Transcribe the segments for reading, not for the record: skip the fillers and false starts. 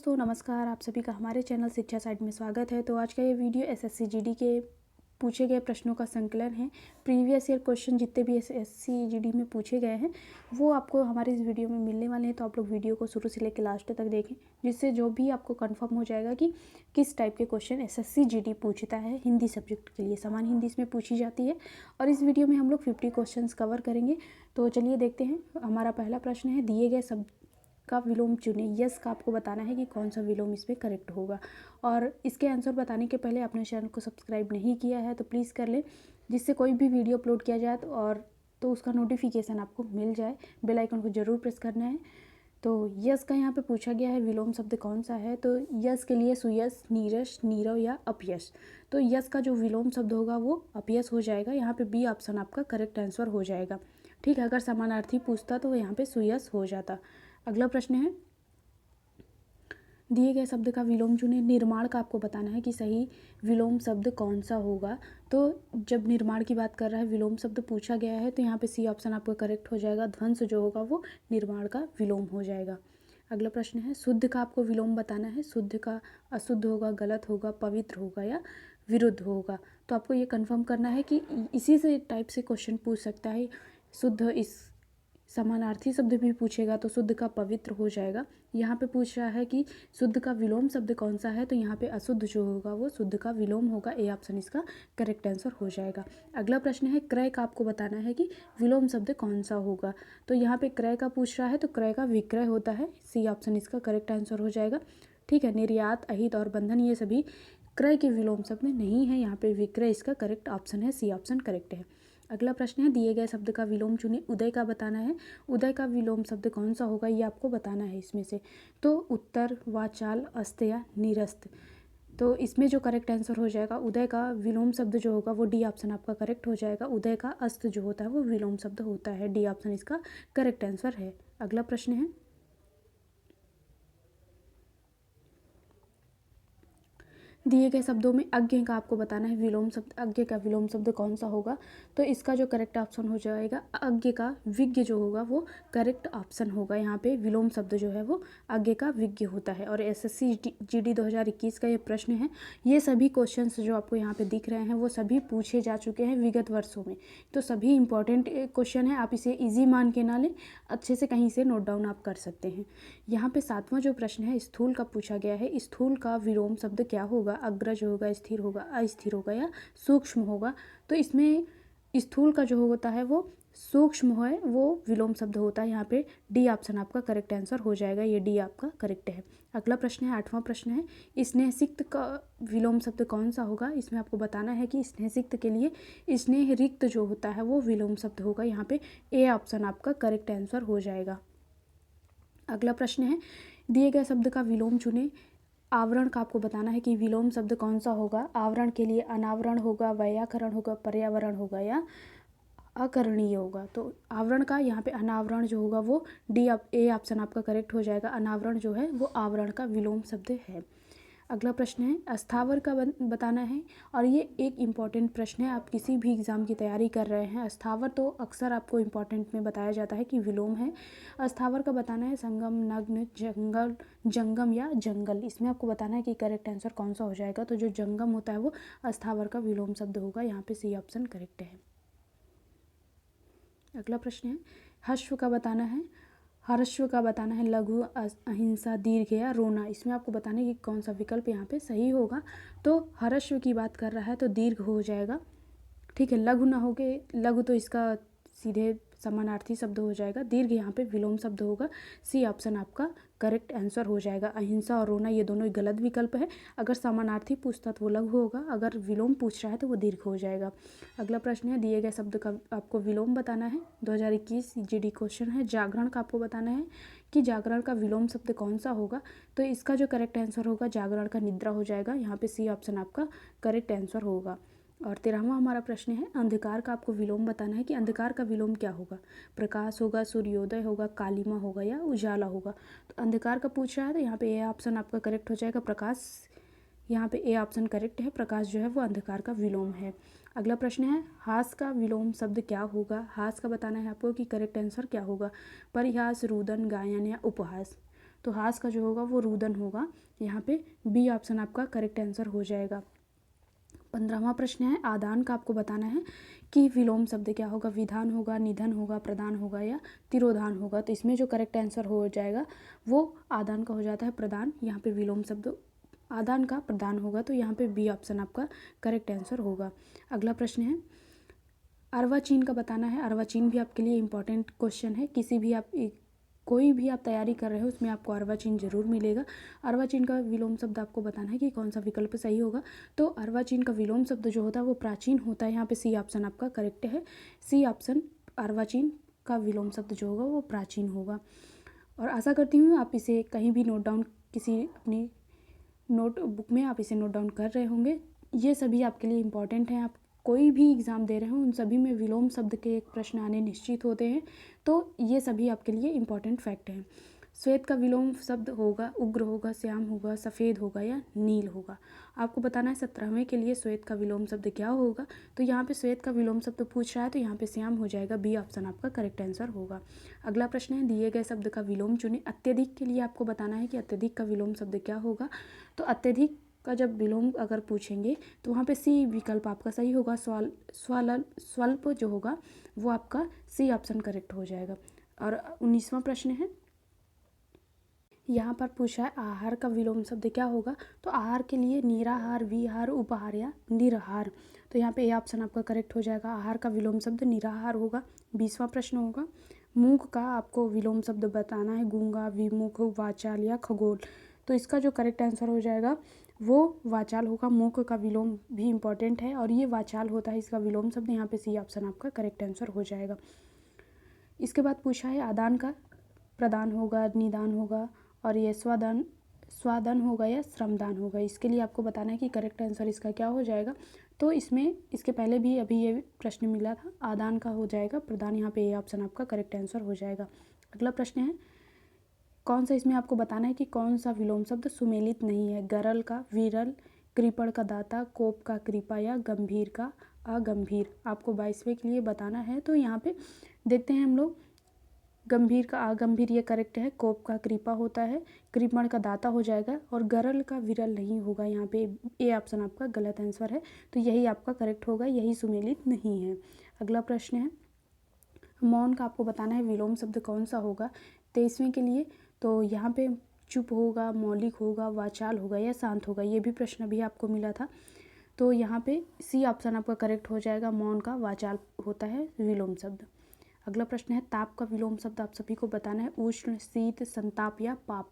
तो नमस्कार, आप सभी का हमारे चैनल शिक्षा साइट में स्वागत है। तो आज का ये वीडियो एसएससी जीडी के पूछे गए प्रश्नों का संकलन है। प्रीवियस ईयर क्वेश्चन जितने भी एसएससी जीडी में पूछे गए हैं वो आपको हमारे इस वीडियो में मिलने वाले हैं। तो आप लोग वीडियो को शुरू से लेकर लास्ट तक देखें, जिससे जो भी आपको कंफर्म हो जाएगा कि किस टाइप के क्वेश्चन एसएससी जीडी पूछता है। हिंदी सब्जेक्ट के लिए समान हिंदी इसमें पूछी जाती है और इस वीडियो में हम लोग 50 क्वेश्चन कवर करेंगे। तो चलिए देखते हैं। हमारा पहला प्रश्न है, दिए गए शब्द का विलोम चुने। यस का आपको बताना है कि कौन सा विलोम इसमें करेक्ट होगा। और इसके आंसर बताने के पहले आपने चैनल को सब्सक्राइब नहीं किया है तो प्लीज़ कर लें, जिससे कोई भी वीडियो अपलोड किया जाए तो उसका नोटिफिकेशन आपको मिल जाए। बेल आइकन को ज़रूर प्रेस करना है। तो यस का यहाँ पे पूछा गया है विलोम शब्द कौन सा है। तो यस के लिए सुयस, नीरस, नीरव या अपयश। तो यस का जो विलोम शब्द होगा वो अपयश हो जाएगा। यहाँ पे बी ऑप्शन आपका करेक्ट आंसर हो जाएगा। ठीक है, अगर समानार्थी पूछता तो यहाँ पे सुयस हो जाता। अगला प्रश्न है, दिए गए शब्द का विलोम चुने। निर्माण का आपको बताना है कि सही विलोम शब्द कौन सा होगा। तो जब निर्माण की बात कर रहा है, विलोम शब्द पूछा गया है, तो यहाँ पे सी ऑप्शन आपका करेक्ट हो जाएगा। ध्वंस जो होगा वो निर्माण का विलोम हो जाएगा। अगला प्रश्न है, शुद्ध का आपको विलोम बताना है। शुद्ध का अशुद्ध होगा, गलत होगा, पवित्र होगा या विरुद्ध होगा। तो आपको ये कंफर्म करना है कि इसी से टाइप से क्वेश्चन पूछ सकता है। शुद्ध इस समानार्थी शब्द भी पूछेगा तो शुद्ध का पवित्र हो जाएगा। यहाँ पे पूछ रहा है कि शुद्ध का विलोम शब्द कौन सा है, तो यहाँ पे अशुद्ध जो होगा वो शुद्ध का विलोम होगा। ए ऑप्शन इसका करेक्ट आंसर हो जाएगा। अगला प्रश्न है, क्रय का आपको बताना है कि विलोम शब्द कौन सा होगा। तो यहाँ पे क्रय का पूछ रहा है तो क्रय का विक्रय होता है। सी ऑप्शन इसका करेक्ट आंसर हो जाएगा। ठीक है, निर्यात, अहित और बंधन ये सभी क्रय के विलोम शब्द नहीं है। यहाँ पे विक्रय इसका करेक्ट ऑप्शन है। सी ऑप्शन करेक्ट है। अगला प्रश्न है, दिए गए शब्द का विलोम चुने। उदय का बताना है। उदय का विलोम शब्द कौन सा होगा ये आपको बताना है इसमें से। तो उत्तर, वाचाल, अस्त या निरस्त। तो इसमें जो करेक्ट आंसर हो जाएगा, उदय का विलोम शब्द जो होगा वो डी ऑप्शन आपका करेक्ट हो जाएगा। उदय का अस्त जो होता है वो विलोम शब्द होता है। डी ऑप्शन इसका करेक्ट आंसर है। अगला प्रश्न है, दिए गए शब्दों में अज्ञ का आपको बताना है विलोम शब्द। अज्ञ का विलोम शब्द कौन सा होगा। तो इसका जो करेक्ट ऑप्शन हो जाएगा, अज्ञ का विज्ञ जो होगा वो करेक्ट ऑप्शन होगा। यहाँ पे विलोम शब्द जो है वो अज्ञ का विज्ञ होता है। और एसएससी जीडी 2021 का ये प्रश्न है। ये सभी क्वेश्चंस जो आपको यहाँ पे दिख रहे हैं वो सभी पूछे जा चुके हैं विगत वर्षों में। तो सभी इंपॉर्टेंट क्वेश्चन है। आप इसे ईजी मान के ना लें, अच्छे से कहीं से नोट डाउन आप कर सकते हैं। यहाँ पे 7वां जो प्रश्न है, स्थूल का पूछा गया है। स्थूल का विलोम शब्द क्या होगा। अग्रज होगा, स्थिर होगा, अस्थिर होगा या सूक्ष्म होगा। तो इसमें स्थूल का जो होता है वो सूक्ष्म है, वो विलोम शब्द होता है। यहाँ पे डी ऑप्शन आपका करेक्ट आंसर हो जाएगा। ये डी आपका करेक्ट है। अगला प्रश्न है, 8वां प्रश्न है, स्नेहसिक्त का विलोम शब्द कौन सा होगा। इसमें आपको बताना है कि स्नेहसिक्त के लिए स्नेह रिक्त जो होता है वो विलोम शब्द होगा। यहाँ पे ए ऑप्शन आपका करेक्ट आंसर हो जाएगा। अगला प्रश्न है, दिए गए शब्द का विलोम चुने। आवरण का आपको बताना है कि विलोम शब्द कौन सा होगा। आवरण के लिए अनावरण होगा, व्याकरण होगा, पर्यावरण होगा या अकरणीय होगा। तो आवरण का यहाँ पे अनावरण जो होगा वो ए ऑप्शन आपका करेक्ट हो जाएगा। अनावरण जो है वो आवरण का विलोम शब्द है। अगला प्रश्न है, अस्थावर का बताना है। और ये एक इम्पॉर्टेंट प्रश्न है। आप किसी भी एग्ज़ाम की तैयारी कर रहे हैं, अस्थावर तो अक्सर आपको इम्पॉर्टेंट में बताया जाता है कि विलोम है। अस्थावर का बताना है संगम, नग्न, जंगल, जंगम या जंगल। इसमें आपको बताना है कि करेक्ट आंसर कौन सा हो जाएगा। तो जो जंगम होता है वो अस्थावर का विलोम शब्द होगा। यहाँ पे सी ऑप्शन करेक्ट है। अगला प्रश्न है, हश्व का बताना है। हर्षव का बताना है लघु, अहिंसा, दीर्घ या रोना। इसमें आपको बताना है कि कौन सा विकल्प यहाँ पे सही होगा। तो हर्षव की बात कर रहा है तो दीर्घ हो जाएगा। ठीक है, लघु ना हो के लघु तो इसका सीधे समानार्थी शब्द हो जाएगा। दीर्घ यहाँ पे विलोम शब्द होगा। सी ऑप्शन आपका करेक्ट आंसर हो जाएगा। अहिंसा और रोना ये दोनों गलत विकल्प है। अगर समानार्थी पूछता तो वो लघु होगा, अगर विलोम पूछ रहा है तो वो दीर्घ हो जाएगा। अगला प्रश्न है, दिए गए शब्द का आपको विलोम बताना है। 2021 जीडी क्वेश्चन है। जागरण का आपको बताना है कि जागरण का विलोम शब्द कौन सा होगा। तो इसका जो करेक्ट आंसर होगा जागरण का निद्रा हो जाएगा। यहाँ पे सी ऑप्शन आपका करेक्ट आंसर होगा। और 13वां हमारा प्रश्न है, अंधकार का आपको विलोम बताना है कि अंधकार का विलोम क्या होगा। प्रकाश होगा, सूर्योदय होगा, कालिमा होगा या उजाला होगा। तो अंधकार का पूछ रहा है तो यहाँ पे ए ऑप्शन आपका करेक्ट हो जाएगा। प्रकाश, यहाँ पे ए ऑप्शन करेक्ट है। प्रकाश जो है वो अंधकार का विलोम है। अगला प्रश्न है, हास का विलोम शब्द क्या होगा। हास का बताना है आपको कि करेक्ट आंसर क्या होगा। परिहास, रुदन, गायन या उपहास। तो हास का जो होगा वो रुदन होगा। यहाँ पे बी ऑप्शन आपका करेक्ट आंसर हो जाएगा। 15वां प्रश्न है, आदान का आपको बताना है कि विलोम शब्द क्या होगा, विधान होगा, निधन होगा, प्रदान होगा या तिरोधान होगा। तो इसमें जो करेक्ट आंसर हो जाएगा वो आदान का हो जाता है प्रदान। यहाँ पे विलोम शब्द आदान का प्रदान होगा, तो यहाँ पे बी ऑप्शन आपका करेक्ट आंसर होगा। अगला प्रश्न है, अर्वाचीन का बताना है। अर्वाचीन भी आपके लिए इंपॉर्टेंट क्वेश्चन है। किसी भी आप कोई भी आप तैयारी कर रहे हो उसमें आपको अर्वाचीन जरूर मिलेगा। अर्वाचीन का विलोम शब्द आपको बताना है कि कौन सा विकल्प सही होगा। तो अर्वाचीन का विलोम शब्द जो होता है वो प्राचीन होता है। यहाँ पे सी ऑप्शन आपका करेक्ट है। सी ऑप्शन अर्वाचीन का विलोम शब्द जो होगा वो प्राचीन होगा। और आशा करती हूँ आप इसे कहीं भी नोट डाउन, किसी अपनी नोटबुक में आप इसे नोट डाउन कर रहे होंगे। ये सभी आपके लिए इम्पॉर्टेंट हैं। आप कोई भी एग्ज़ाम दे रहे हो उन सभी में विलोम शब्द के एक प्रश्न आने निश्चित होते हैं। तो ये सभी आपके लिए इम्पॉर्टेंट फैक्ट हैं। श्वेत का विलोम शब्द होगा उग्र होगा, श्याम होगा, सफ़ेद होगा या नील होगा। आपको बताना है 17वें के लिए श्वेत का विलोम शब्द क्या होगा। तो यहाँ पे श्वेत का विलोम शब्द पूछ रहा है, तो यहाँ पे श्याम हो जाएगा। बी ऑप्शन आपका करेक्ट आंसर होगा। अगला प्रश्न है, दिए गए शब्द का विलोम चुने। अत्यधिक के लिए आपको बताना है कि अत्यधिक का विलोम शब्द क्या होगा। तो अत्यधिक का जब विलोम अगर पूछेंगे तो वहाँ पे सी विकल्प आपका सही होगा। स्वल्प जो होगा वो आपका सी ऑप्शन करेक्ट हो जाएगा। और 19वां प्रश्न है, यहाँ पर पूछा है आहार का विलोम शब्द क्या होगा। तो आहार के लिए निराहार, विहार, उपहार या निराहार। तो यहाँ पे ए ऑप्शन आपका करेक्ट हो जाएगा। आहार का विलोम शब्द निराहार होगा। 20वां प्रश्न होगा, मूक का आपको विलोम शब्द बताना है। गूंगा, विमुख, वाचाल या खगोल। तो इसका जो करेक्ट आंसर हो जाएगा वो वाचाल होगा। मूक का विलोम भी इम्पॉर्टेंट है और ये वाचाल होता है इसका विलोम शब्द। यहाँ पे सी ऑप्शन आपका करेक्ट आंसर हो जाएगा। इसके बाद पूछा है आदान का प्रदान होगा, निदान होगा और ये स्वादान होगा या श्रमदान होगा। इसके लिए आपको बताना है कि करेक्ट आंसर इसका क्या हो जाएगा। तो इसमें इसके पहले भी अभी ये प्रश्न मिला था, आदान का हो जाएगा प्रदान। यहाँ पे ए ऑप्शन आपका करेक्ट आंसर हो जाएगा। अगला प्रश्न है, कौन सा इसमें आपको बताना है कि कौन सा विलोम शब्द सुमेलित नहीं है। गरल का विरल, कृपण का दाता, कोप का कृपा या गंभीर का अगंभीर। आपको 22वें के लिए बताना है। तो यहाँ पे देखते हैं हम लोग, गंभीर का अगंभीर ये करेक्ट है। कोप का कृपा होता है, कृपण का दाता हो जाएगा और गरल का विरल नहीं होगा। यहाँ पे ए ऑप्शन आपका गलत आंसर है। तो यही आपका करेक्ट होगा, यही सुमेलित नहीं है। अगला प्रश्न है, मौन का आपको बताना है विलोम शब्द कौन सा होगा 23वें के लिए। तो यहाँ पे चुप होगा, मौलिक होगा, वाचाल होगा या शांत होगा। ये भी प्रश्न भी आपको मिला था। तो यहाँ पे सी ऑप्शन आपका करेक्ट हो जाएगा। मौन का वाचाल होता है विलोम शब्द। अगला प्रश्न है, ताप का विलोम शब्द आप सभी को बताना है। उष्ण, शीत, संताप या पाप।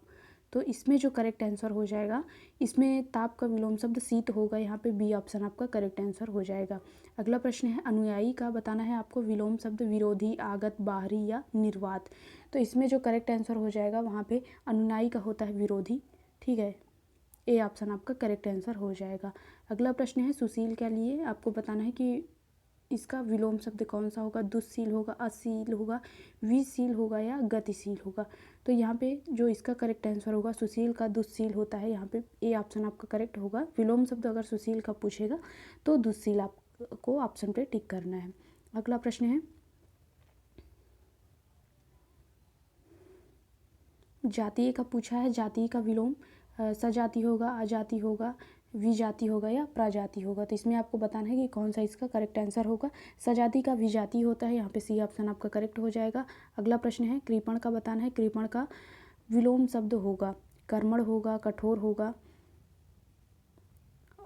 तो इसमें जो करेक्ट आंसर हो जाएगा, इसमें ताप का विलोम शब्द शीत होगा। यहाँ पे बी ऑप्शन आपका करेक्ट आंसर हो जाएगा। अगला प्रश्न है, अनुयायी का बताना है आपको विलोम शब्द। विरोधी, आगत, बाहरी या निर्वात। तो इसमें जो करेक्ट आंसर हो जाएगा वहाँ पे अनुयायी का होता है विरोधी। ठीक है, ए ऑप्शन आपका करेक्ट आंसर हो जाएगा। अगला प्रश्न है, सुशील के लिए आपको बताना है कि इसका विलोम शब्द कौन सा होगा। दुःशील होगा, अशील होगा, विशील होगा या गतिशील होगा। तो यहाँ पे जो इसका करेक्ट आंसर होगा, सुशील का दुःशील होता है। यहाँ पे ए ऑप्शन आपका करेक्ट होगा। विलोम शब्द अगर सुशील का पूछेगा तो दुःशील आपको ऑप्शन पे टिक करना है। अगला प्रश्न है, जातीय का पूछा है। जातीय का विलोम सजाति होगा, अजाति होगा, विजाति होगा या प्रजाति होगा। तो इसमें आपको बताना है कि कौन सा इसका करेक्ट आंसर होगा। सजाति का विजाति होता है। यहाँ पे सी ऑप्शन आपका करेक्ट हो जाएगा। अगला प्रश्न है, कृपण का बताना है। कृपण का विलोम शब्द होगा, कर्मण होगा, कठोर होगा,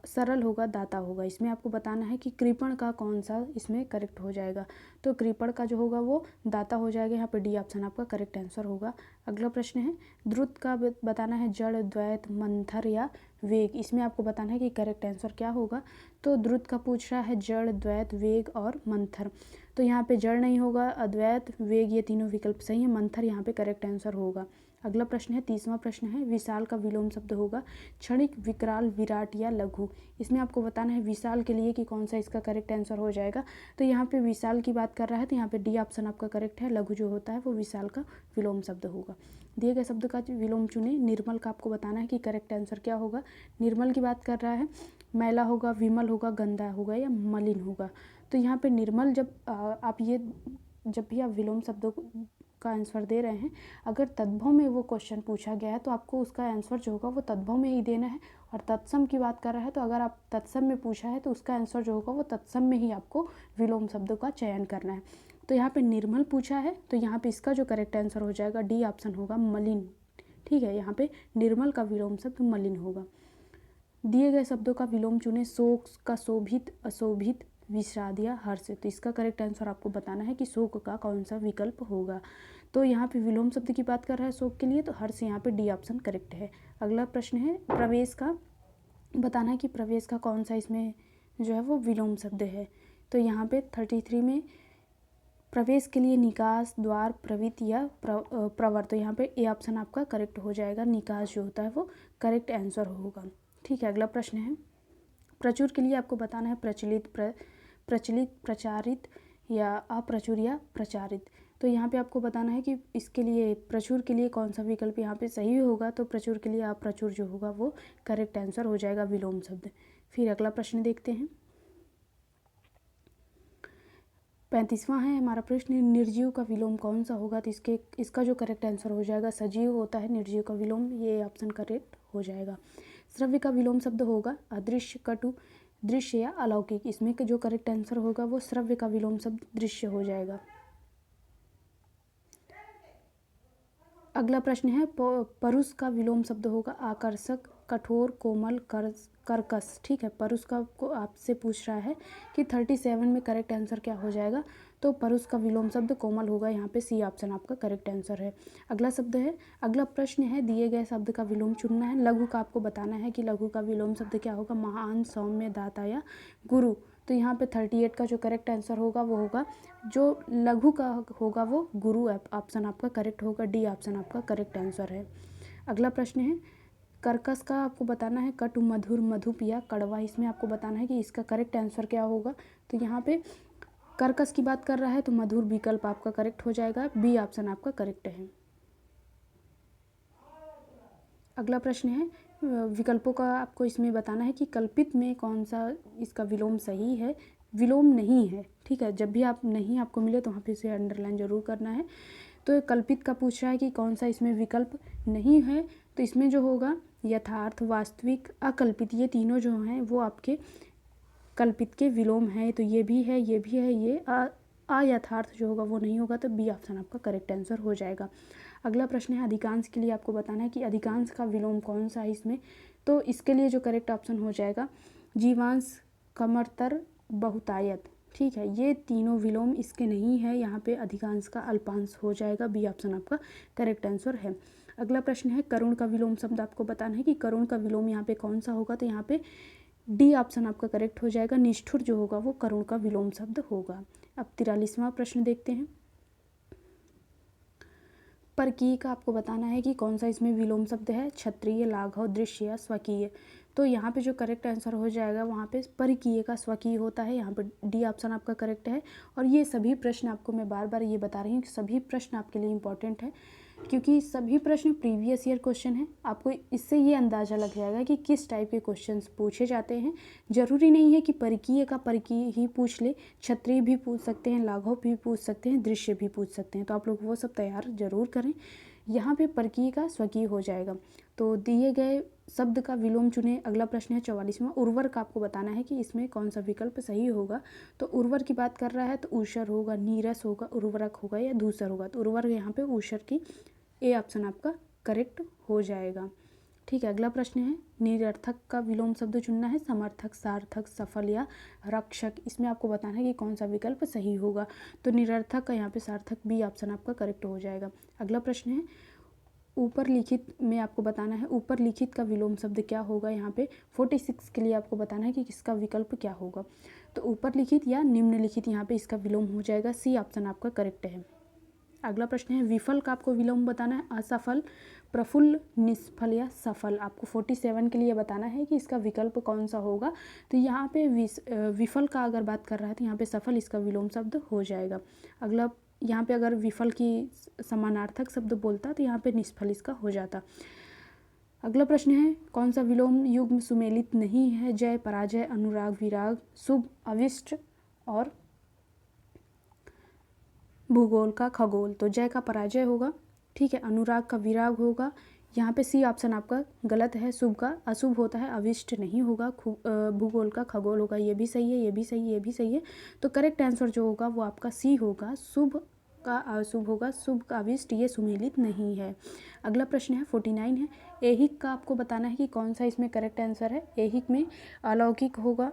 सरल होगा, दाता होगा। इसमें आपको बताना है कि कृपण का कौन सा इसमें करेक्ट हो जाएगा। तो कृपण का जो होगा वो दाता हो जाएगा। यहाँ पे डी ऑप्शन आपका करेक्ट आंसर होगा। अगला प्रश्न है, द्रुत का बताना है। जड़, द्वैत, मंथर या वेग। इसमें आपको बताना है कि करेक्ट आंसर क्या होगा। तो द्रुत का पूछ रहा है जड़, द्वैत, वेग और मंथर। तो यहाँ पे जड़ नहीं होगा, अद्वैत, वेग ये तीनों विकल्प सही है। मंथर यहाँ पे करेक्ट आंसर होगा। अगला प्रश्न है, 30वां प्रश्न है, विशाल का विलोम शब्द होगा। क्षणिक, विकराल, विराट या लघु। इसमें आपको बताना है विशाल के लिए कि कौन सा इसका करेक्ट आंसर हो जाएगा। तो यहाँ पे विशाल की बात कर रहा है, तो यहाँ पे डी ऑप्शन आपका करेक्ट है। लघु जो होता है वो विशाल का विलोम शब्द होगा। दिए गए शब्द का विलोम चुने। निर्मल का आपको बताना है कि करेक्ट आंसर क्या होगा। निर्मल की बात कर रहा है, मैला होगा, विमल होगा, गंदा होगा या मलिन होगा। तो यहाँ पे निर्मल जब आप ये जब भी आप विलोम शब्दों उसका आंसर दे रहे हैं, अगर तद्भव में वो क्वेश्चन पूछा गया है तो आपको उसका आंसर जो होगा वो तद्भव में ही देना है। और तत्सम की बात कर रहा है तो अगर आप तत्सम में पूछा है तो उसका आंसर जो होगा वो तत्सम में ही आपको विलोम शब्द का चयन करना है। तो यहाँ पे निर्मल पूछा है तो यहाँ पे इसका जो करेक्ट आंसर हो जाएगा डी ऑप्शन होगा मलिन। ठीक है, यहाँ पे निर्मल का विलोम शब्द मलिन होगा। दिए गए शब्दों का विलोम चुने, शोक का शोभित, अशोभित, विषाद या हर्ष। तो इसका करेक्ट आंसर आपको बताना है कि शोक का कौन सा विकल्प होगा। तो यहाँ पे विलोम शब्द की बात कर रहा है शोक के लिए, तो हर्ष यहाँ पे डी ऑप्शन करेक्ट है। अगला प्रश्न है प्रवेश का बताना है कि प्रवेश का कौन सा इसमें जो है वो विलोम शब्द है। तो यहाँ पे 33 में प्रवेश के लिए निकास, द्वार, प्रवृत्ति या प्रवर्त। तो यहाँ पे ए ऑप्शन आपका करेक्ट हो जाएगा, निकास जो होता है वो करेक्ट आंसर होगा। ठीक है, अगला प्रश्न है प्रचुर के लिए आपको बताना है प्रचलित, प्रचलित, प्रचारित या अप्रचुर या प्रचारित। तो यहाँ पे आपको बताना है कि इसके लिए प्रचुर के लिए कौन सा विकल्प यहाँ पे सही होगा। तो प्रचुर के लिए अप्रचुर जो होगा वो करेक्ट आंसर हो जाएगा विलोम शब्द। फिर अगला प्रश्न देखते हैं, 35वां है हमारा प्रश्न, निर्जीव का विलोम कौन सा होगा। तो इसका जो करेक्ट आंसर हो जाएगा सजीव होता है निर्जीव का विलोम, ये ऑप्शन करेक्ट हो जाएगा। श्रव्य का विलोम शब्द होगा अदृश्य, कटु, दृश्य या अलौकिक। इसमें जो करेक्ट आंसर होगा वो श्रव्य का विलोम शब्द दृश्य हो जाएगा। अगला प्रश्न है परुष का विलोम शब्द होगा आकर्षक, कठोर, कोमल, कर्कश। ठीक है, परुष का को आपसे पूछ रहा है कि 37 में करेक्ट आंसर क्या हो जाएगा। तो परुष का विलोम शब्द कोमल होगा, यहाँ पे सी ऑप्शन आपका करेक्ट आंसर है। अगला प्रश्न है दिए गए शब्द का विलोम चुनना है। लघु का आपको बताना है कि लघु का विलोम शब्द क्या होगा, महान, सौम्य, दाता या गुरु। तो यहाँ पे 38 का जो करेक्ट आंसर होगा वो होगा जो लघु का होगा वो गुरु ऑप्शन आपका करेक्ट होगा, डी ऑप्शन आपका करेक्ट आंसर है। अगला प्रश्न है कर्कश का आपको बताना है कटु, मधुर, मधुप या कड़वा। इसमें आपको बताना है कि इसका करेक्ट आंसर क्या होगा। तो यहाँ पे कर्कश की बात कर रहा है तो मधुर विकल्प आपका करेक्ट हो जाएगा, बी ऑप्शन आपका करेक्ट है। अगला प्रश्न है विकल्पों का आपको इसमें बताना है कि कल्पित में कौन सा इसका विलोम सही है, विलोम नहीं है। ठीक है, जब भी आप नहीं आपको मिले तो वहाँ पे इसे अंडरलाइन जरूर करना है। तो कल्पित का पूछ रहा है कि कौन सा इसमें विकल्प नहीं है। तो इसमें जो होगा यथार्थ, वास्तविक, अकल्पित, ये तीनों जो हैं वो आपके कल्पित के विलोम हैं। तो ये भी है, ये भी है, ये अयथार्थ जो होगा वो नहीं होगा। तो बी ऑप्शन आपका करेक्ट आंसर हो जाएगा। अगला प्रश्न है अधिकांश के लिए आपको बताना है कि अधिकांश का विलोम कौन सा है इसमें। तो इसके लिए जो करेक्ट ऑप्शन हो जाएगा जीवांश, कमरतर, बहुतायत। ठीक है, ये तीनों विलोम इसके नहीं है, यहाँ पे अधिकांश का अल्पांश हो जाएगा, बी ऑप्शन आपका करेक्ट आंसर है। अगला प्रश्न है करुण का विलोम शब्द आपको बताना है कि करुण का विलोम यहाँ पे कौन सा होगा। तो यहाँ पे डी ऑप्शन आपका करेक्ट हो जाएगा, निष्ठुर जो होगा वो करुण का विलोम शब्द होगा। अब 43वां प्रश्न देखते हैं, परकीय का आपको बताना है कि कौन सा इसमें विलोम शब्द है, क्षत्रिय, लाघव, दृश्य या स्वकीय। तो यहाँ पे जो करेक्ट आंसर हो जाएगा वहाँ पे परकीय का स्वकीय होता है, यहाँ पे डी ऑप्शन आपका करेक्ट है। और ये सभी प्रश्न आपको मैं बार बार ये बता रही हूँ कि सभी प्रश्न आपके लिए इंपॉर्टेंट है, क्योंकि सभी प्रश्न प्रीवियस ईयर क्वेश्चन है। आपको इससे ये अंदाज़ा लग जाएगा कि किस टाइप के क्वेश्चंस पूछे जाते हैं। जरूरी नहीं है कि परकीय का परकीय ही पूछ ले, क्षत्रिय भी पूछ सकते हैं, लाघव भी पूछ सकते हैं, दृश्य भी पूछ सकते हैं। तो आप लोग वो सब तैयार जरूर करें। यहाँ पे परकीय का स्वकीय हो जाएगा। तो दिए गए शब्द का विलोम चुने। अगला प्रश्न है 44वां, उर्वर का आपको बताना है कि इसमें कौन सा विकल्प सही होगा। तो उर्वर की बात कर रहा है तो ऊषर होगा, नीरस होगा, उर्वरक होगा या धूसर होगा। तो उर्वर यहाँ पे ऊषर की ए ऑप्शन आपका करेक्ट हो जाएगा। ठीक है, अगला प्रश्न है निरर्थक का विलोम शब्द चुनना है, समर्थक, सार्थक, सफल या रक्षक। इसमें आपको बताना है कि कौन सा विकल्प सही होगा। तो निरर्थक का यहाँ पे सार्थक, बी ऑप्शन आपका करेक्ट हो जाएगा। अगला प्रश्न है ऊपर लिखित में आपको बताना है ऊपर लिखित का विलोम शब्द क्या होगा। यहाँ पे 46 के लिए आपको बताना है कि किसका विकल्प क्या होगा। तो ऊपर लिखित या निम्नलिखित, यहाँ पे इसका विलोम हो जाएगा, सी ऑप्शन आपका करेक्ट है। अगला प्रश्न है विफल का आपको विलोम बताना है, असफल, प्रफुल्ल, निष्फल या सफल। आपको 47 के लिए बताना है कि इसका विकल्प कौन सा होगा। तो यहाँ पे विफल का अगर बात कर रहा है तो यहाँ पे सफल इसका विलोम शब्द हो जाएगा। अगला यहाँ पे अगर विफल की समानार्थक शब्द बोलता तो यहाँ पे निष्फल इसका हो जाता। अगला प्रश्न है कौन सा विलोम युग्म सुमेलित नहीं है, जय, पराजय, अनुराग, विराग, शुभ, अविष्ट और भूगोल का खगोल, तो जय का पराजय होगा, ठीक है। अनुराग का विराग होगा, यहाँ पे सी ऑप्शन आपका गलत है। शुभ का अशुभ होता है, अविष्ट नहीं होगा। भूगोल का खगोल होगा, ये भी सही है, ये भी सही है, ये भी सही है। तो करेक्ट आंसर जो होगा वो आपका सी होगा, शुभ का अशुभ होगा, शुभ का अविष्ट ये सुमेलित नहीं है। अगला प्रश्न है 49 है। ऐहिक का आपको बताना है कि कौन सा इसमें करेक्ट आंसर है। ऐहिक में अलौकिक होगा,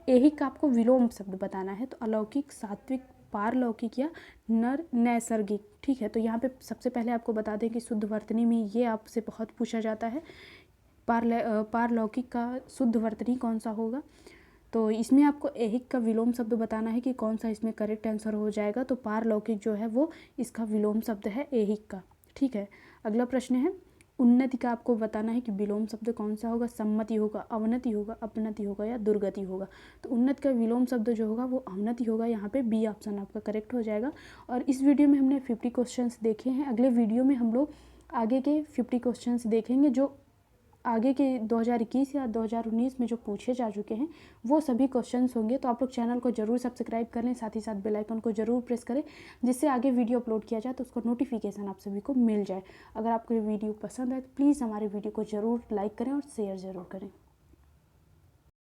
ऐहिक का आपको विलोम शब्द बताना है, तो अलौकिक, सात्विक, पारलौकिक या नर नैसर्गिक, ठीक है। तो यहाँ पे सबसे पहले आपको बता दें कि शुद्ध वर्तनी में ये आपसे बहुत पूछा जाता है, पारलौकिक का शुद्ध वर्तनी कौन सा होगा। तो इसमें आपको ऐहिक का विलोम शब्द बताना है कि कौन सा इसमें करेक्ट आंसर हो जाएगा। तो पारलौकिक जो है वो इसका विलोम शब्द है ऐहिक का, ठीक है। अगला प्रश्न है उन्नति का आपको बताना है कि विलोम शब्द कौन सा होगा। सम्मति होगा, अवनति होगा, अपनति होगा या दुर्गति होगा। तो उन्नति का विलोम शब्द जो होगा वो अवनति होगा, यहाँ पे बी ऑप्शन आपका करेक्ट हो जाएगा। और इस वीडियो में हमने 50 क्वेश्चंस देखे हैं। अगले वीडियो में हम लोग आगे के 50 क्वेश्चंस देखेंगे जो आगे के 2021 या 2019 में जो पूछे जा चुके हैं वो सभी क्वेश्चंस होंगे। तो आप लोग चैनल को जरूर सब्सक्राइब कर लें, साथ ही साथ बेल आइकन को जरूर प्रेस करें, जिससे आगे वीडियो अपलोड किया जाए तो उसका नोटिफिकेशन आप सभी को मिल जाए। अगर आपको ये वीडियो पसंद आए तो प्लीज़ हमारे वीडियो को ज़रूर लाइक करें और शेयर ज़रूर करें।